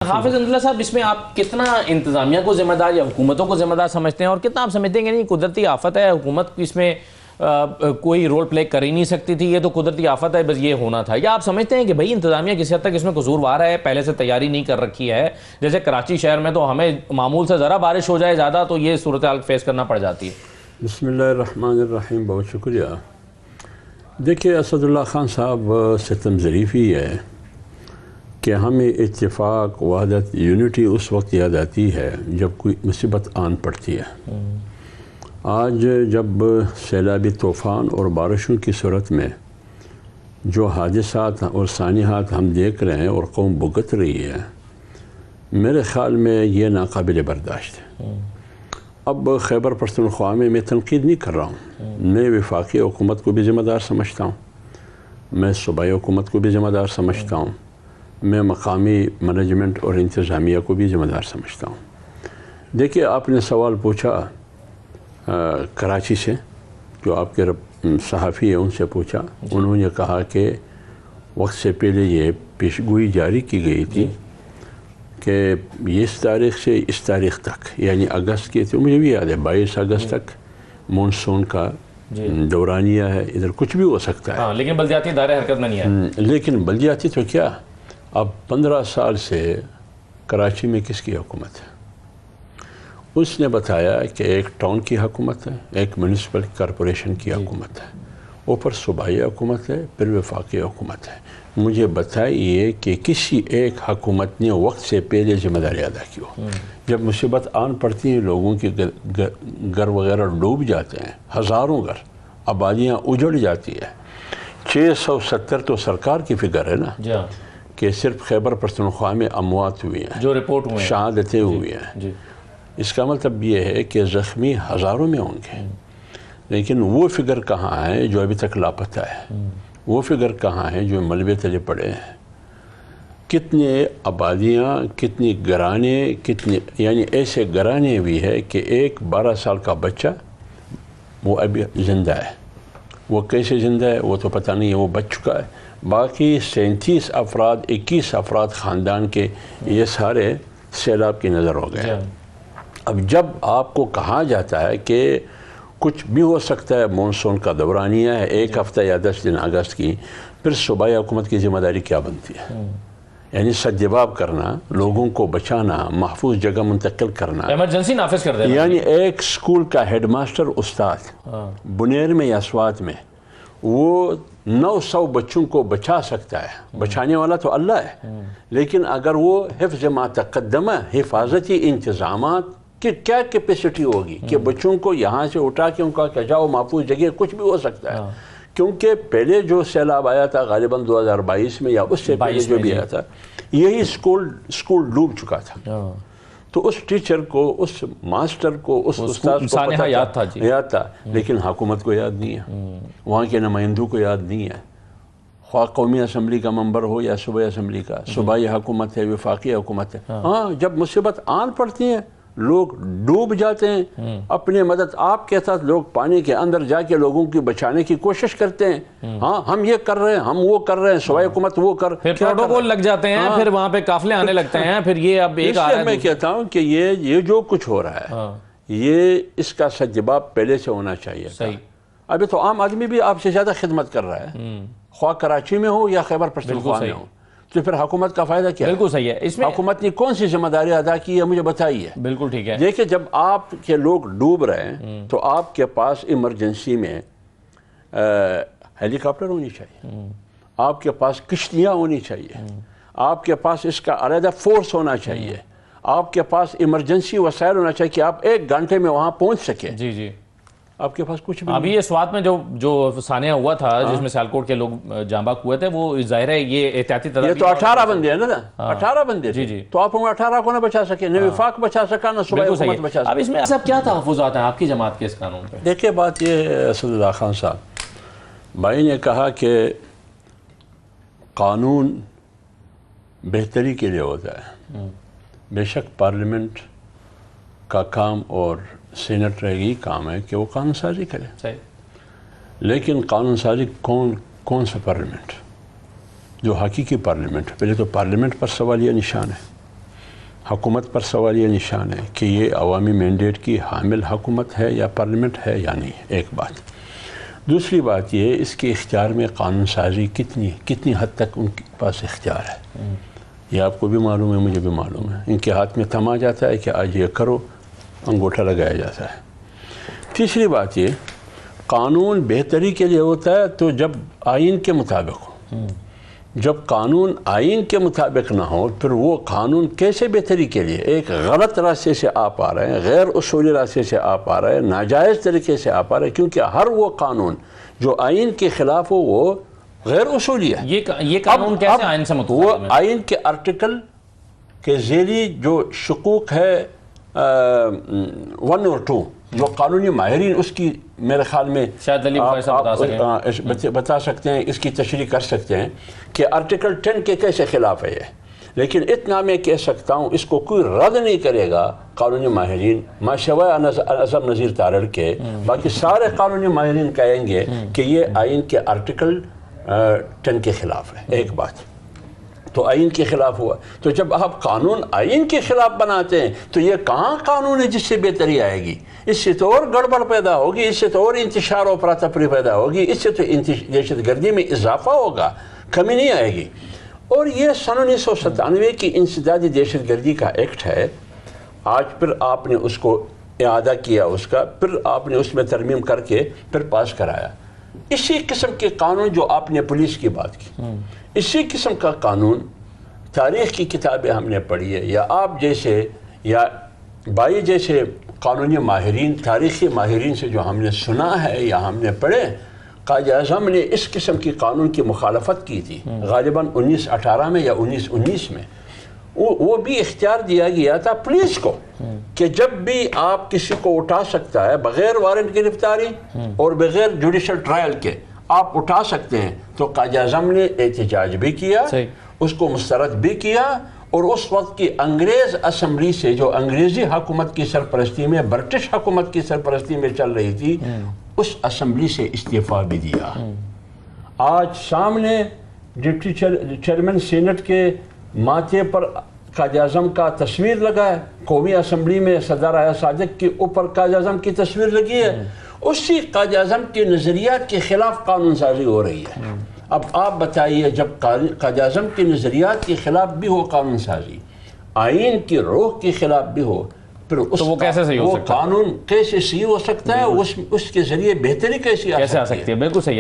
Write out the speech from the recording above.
حافظ عبداللہ صاحب، اس میں آپ کتنا انتظامیہ کو ذمہ دار یا حکومتوں کو ذمہ دار سمجھتے ہیں، اور کتنا آپ سمجھتے ہیں کہ نہیں قدرتی آفت ہے، حکومت اس میں کوئی رول پلے کر ہی نہیں سکتی تھی، یہ تو قدرتی آفت ہے، بس یہ ہونا تھا؟ یا آپ سمجھتے ہیں کہ بھئی انتظامیہ کسی حد تک اس میں قصوروار ہے، پہلے سے تیاری نہیں کر رکھی ہے؟ جیسے کراچی شہر میں تو ہمیں معمول سے ذرا بارش ہو جائے زیادہ تو یہ صورتحال فیس کرنا پڑ جاتی ہے۔ بسم اللہ الرحمن الرحیم، بہت شکریہ۔ دیکھیے، اسد اللہ خان صاحب ستم ظریف ہی ہے کہ ہمیں اتفاق، وحدت، یونٹی اس وقت یاد آتی ہے جب کوئی مصیبت آن پڑتی ہے۔ آج جب سیلابی طوفان اور بارشوں کی صورت میں جو حادثات اور سانحات ہم دیکھ رہے ہیں اور قوم بھگت رہی ہے، میرے خیال میں یہ ناقابل برداشت ہے۔ اب خیبر پختونخوا میں تنقید نہیں کر رہا ہوں، میں وفاقی حکومت کو بھی ذمہ دار سمجھتا ہوں، میں صوبائی حکومت کو بھی ذمہ دار سمجھتا ہوں، میں مقامی مینجمنٹ اور انتظامیہ کو بھی ذمہ دار سمجھتا ہوں۔ دیکھیے، آپ نے سوال پوچھا کراچی سے، جو آپ کے صحافی ہیں ان سے پوچھا، انہوں نے کہا کہ وقت سے پہلے یہ پیشگوئی جاری کی گئی تھی کہ یہ اس تاریخ سے اس تاریخ تک، یعنی اگست کی، تو مجھے بھی یاد ہے 22 اگست تک مونسون کا دورانیہ ہے، ادھر کچھ بھی ہو سکتا ہے۔ لیکن بلدیاتی ادارے حرکت میں نہیں ہے۔ لیکن بلدیاتی تو کیا، اب 15 سال سے کراچی میں کس کی حکومت ہے؟ اس نے بتایا کہ ایک ٹاؤن کی حکومت ہے، ایک میونسپل کارپوریشن کی حکومت ہے، اوپر صوبائی حکومت ہے، پھر وفاقی حکومت ہے۔ مجھے بتائیے کہ کسی ایک حکومت نے وقت سے پہلے ذمہ داری ادا کی ہو؟ جب مصیبت آن پڑتی ہے، لوگوں کے گھر وغیرہ ڈوب جاتے ہیں، ہزاروں گھر، آبادیاں اجڑ جاتی ہے۔ 670 تو سرکار کی فگر ہے نا، کہ صرف خیبر پختونخوا میں اموات ہوئی ہیں، جو رپورٹ ہوئے ہیں، شہادتیں ہوئی ہیں۔ اس کا مطلب یہ ہے کہ زخمی ہزاروں میں ہوں گے، لیکن وہ فگر کہاں ہے جو ابھی تک لاپتہ ہے؟ وہ فگر کہاں ہے جو ملبے تلے پڑے ہیں؟ کتنے آبادیاں، کتنی گھرانے، کتنے، یعنی ایسے گھرانے بھی ہے کہ ایک 12 سال کا بچہ وہ ابھی زندہ ہے۔ وہ کیسے زندہ ہے وہ تو پتہ نہیں ہے، وہ بچ چکا ہے۔ باقی 37 افراد، 21 افراد خاندان کے، یہ سارے سیلاب کی نظر ہو گئے۔ اب جب آپ کو کہا جاتا ہے کہ کچھ بھی ہو سکتا ہے، مونسون کا دورانیہ ہے، ایک ہفتہ یا 10 دن اگست کی، پھر صوبائی حکومت کی ذمہ داری کیا بنتی ہے؟ یعنی سدجواب کرنا، لوگوں کو بچانا، محفوظ جگہ منتقل کرنا، ایمرجنسی نافذ کر دینا۔ یعنی ایک سکول کا ہیڈ ماسٹر استاد بنیر میں یا سوات میں، وہ 900 بچوں کو بچا سکتا ہے، بچانے والا تو اللہ ہے، لیکن اگر وہ حفظ ما تقدمہ، حفاظتی انتظامات کہ کیا کیپیسٹی ہوگی کہ بچوں کو یہاں سے اٹھا کے ان کا کہ جاؤ محفوظ جگہ، کچھ بھی ہو سکتا ہے۔ کیونکہ پہلے جو سیلاب آیا تھا غالباً 2022 میں یا اس سے پہلے جو بھی آیا تھا، یہی سکول ڈوب چکا تھا۔ تو اس ٹیچر کو، اس ماسٹر کو، اس استاد کو پتہ یاد تھا، لیکن حکومت کو یاد نہیں ہے، وہاں کے نمائندوں کو یاد نہیں ہے، خواہ قومی اسمبلی کا ممبر ہو یا صوبائی اسمبلی کا، صوبائی حکومت ہے، وفاقی حکومت ہے۔ ہاں، جب مصیبت آن پڑتی ہیں، لوگ ڈوب جاتے ہیں، اپنے مدد آپ کے ساتھ لوگ پانی کے اندر جا کے لوگوں کی بچانے کی کوشش کرتے ہیں۔ ہاں، ہم یہ کر رہے ہیں، ہم وہ کر رہے ہیں، صوبائی حکومت وہ کر، پھر پروٹوکول لگ جاتے ہیں، پھر وہاں پہ قافلے آنے لگتے ہیں، پھر یہ اب ایک آ رہا ہے۔ میں کہتا ہوں کہ یہ جو کچھ ہو رہا ہے، یہ اس کا سجواب پہلے سے ہونا چاہیے تھا۔ ابھی تو عام آدمی بھی آپ سے زیادہ خدمت کر رہا ہے، خواہ کراچی میں ہو یا خیبر پختونخوا میں ہو، تو پھر حکومت کا فائدہ کیا ہے؟ بالکل صحیح ہے۔ اس میں حکومت نے کون سی ذمہ داری ادا کی ہے، مجھے بتائیے۔ بالکل ٹھیک ہے۔ دیکھیں، جب آپ کے لوگ ڈوب رہے ہیں تو آپ کے پاس ایمرجنسی میں ہیلی کاپٹر ہونی چاہیے، آپ کے پاس کشتیاں ہونی چاہیے، آپ کے پاس اس کا علیحدہ فورس ہونا چاہیے، آپ کے پاس ایمرجنسی وسائل ہونا چاہیے کہ آپ 1 گھنٹے میں وہاں پہنچ سکیں۔ جی جی، آپ کے پاس کچھ بھی ابھی یہ سوات میں جو سانحہ ہوا تھا جس میں سیالکوٹ کے لوگ جاں بحق ہوئے تھے، وہ ظاہر ہے یہ احتیاطی تدابیر، یہ تو 18 بندے ہیں نا، 18 بندے تھے، جی، تو آپ ان 18 کو نہ بچا سکے، نہ وفاق بچا سکا، نہ صوبائی حکومت بچا سکا۔ اب اس میں سب کیا تحفظات ہیں آپ کی جماعت کے اس قانون پہ؟ دیکھیں، بات یہ ہے اسد اللہ خان صاحب بھائی نے کہا کہ قانون بہتری کے لیے ہوتا ہے۔ بے شک پارلیمنٹ کا کام اور سینٹ کا یہی کام ہے کہ وہ قانون سازی کرے، لیکن قانون سازی کون سا پارلیمنٹ؟ جو حقیقی پارلیمنٹ، پہلے تو پارلیمنٹ پر سوالیہ نشان ہے۔ حکومت پر سوالیہ نشان ہے کہ یہ عوامی مینڈیٹ کی حامل حکومت ہے یا پارلیمنٹ ہے یا نہیں، ایک بات۔ دوسری بات یہ اس کے اختیار میں قانون سازی کتنی حد تک ان کے پاس اختیار ہے، یہ آپ کو بھی معلوم ہے، مجھے بھی معلوم ہے۔ ان کے ہاتھ میں تھما جاتا ہے کہ آج یہ کرو، انگوٹھا لگایا جاتا ہے۔ تیسری بات یہ، قانون بہتری کے لیے ہوتا ہے تو جب آئین کے مطابق ہو، جب قانون آئین کے مطابق نہ ہو پھر وہ قانون کیسے بہتری کے لیے؟ ایک غلط راستے سے آپ آ رہے ہیں، غیر اصولی راستے سے آپ آ رہے ہیں، ناجائز طریقے سے آپ آ رہے ہیں، کیونکہ ہر وہ قانون جو آئین کے خلاف ہو وہ غیر اصولی ہے۔ یہ قانون کیسے آئین سے متفق وہ آئین کے آرٹیکل کے ذیلی جو شقوق ہے 1 اور 2 جو قانونی ماہرین اس کی میرے خیال میں شاید علی بتا سکتے ہیں، اس کی تشریح کر سکتے ہیں کہ آرٹیکل 10 کے کیسے خلاف ہے یہ، لیکن اتنا میں کہہ سکتا ہوں اس کو کوئی رد نہیں کرے گا قانونی ماہرین ما سوائے اعظم نذیر تارڑ کے، باقی سارے قانونی ماہرین کہیں گے کہ یہ آئین کے آرٹیکل 10 کے خلاف ہے۔ ایک بات تو آئین کے خلاف ہوا، تو جب آپ قانون آئین کے خلاف بناتے ہیں تو یہ کہاں قانون ہے جس سے بہتری آئے گی؟ اس سے تو اور گڑبڑ پیدا ہوگی، اس سے تو اور انتشار و افراتفری پیدا ہوگی، اس سے تو دہشت گردی میں اضافہ ہوگا، کمی نہیں آئے گی۔ اور یہ سن 1997 کی انسدادی دہشت گردی کا ایکٹ ہے، آج پھر آپ نے اس کو اعادہ کیا، اس کا پھر آپ نے اس میں ترمیم کر کے پھر پاس کرایا۔ اسی قسم کے قانون جو آپ نے پولیس کی بات کی، اسی قسم کا قانون تاریخ کی کتابیں ہم نے پڑھی ہے، یا آپ جیسے یا بائی جیسے قانونی ماہرین، تاریخی ماہرین سے جو ہم نے سنا ہے یا ہم نے پڑھے، قائد اعظم نے اس قسم کی قانون کی مخالفت کی تھی، غالباً 1918 میں یا 1919 میں۔ وہ بھی اختیار دیا گیا تھا پولیس کو کہ جب بھی آپ کسی کو اٹھا سکتا ہے بغیر وارنٹ گرفتاری اور بغیر جوڈیشل ٹرائل کے آپ اٹھا سکتے ہیں، تو قائد اعظم نے احتجاج بھی کیا، اس کو مسترد بھی کیا، اور اس وقت کی انگریز اسمبلی سے جو انگریزی حکومت کی سرپرستی میں، برٹش حکومت کی سرپرستی میں چل رہی تھی، اس اسمبلی سے استعفیٰ بھی دیا۔ آج سامنے ڈپٹی چیئرمین سینٹ کے ماتھے پر قائد اعظم کا تصویر لگا ہے، قومی اسمبلی میں صدر اعظم صادق کے اوپر قائد اعظم کی تصویر لگی ہے، اسی قائد اعظم کے نظریات کے خلاف قانون سازی ہو رہی ہے۔ اب آپ بتائیے، جب قائد اعظم کے نظریات کے خلاف بھی ہو قانون سازی، آئین کی روح کے خلاف بھی ہو، پھر وہ کیسے صحیح ہو سکتا ہے؟ قانون کیسے صحیح ہو سکتا ہے؟ اس کے ذریعے بہتری کیسے آ سکتی ہے؟ بالکل صحیح ہے۔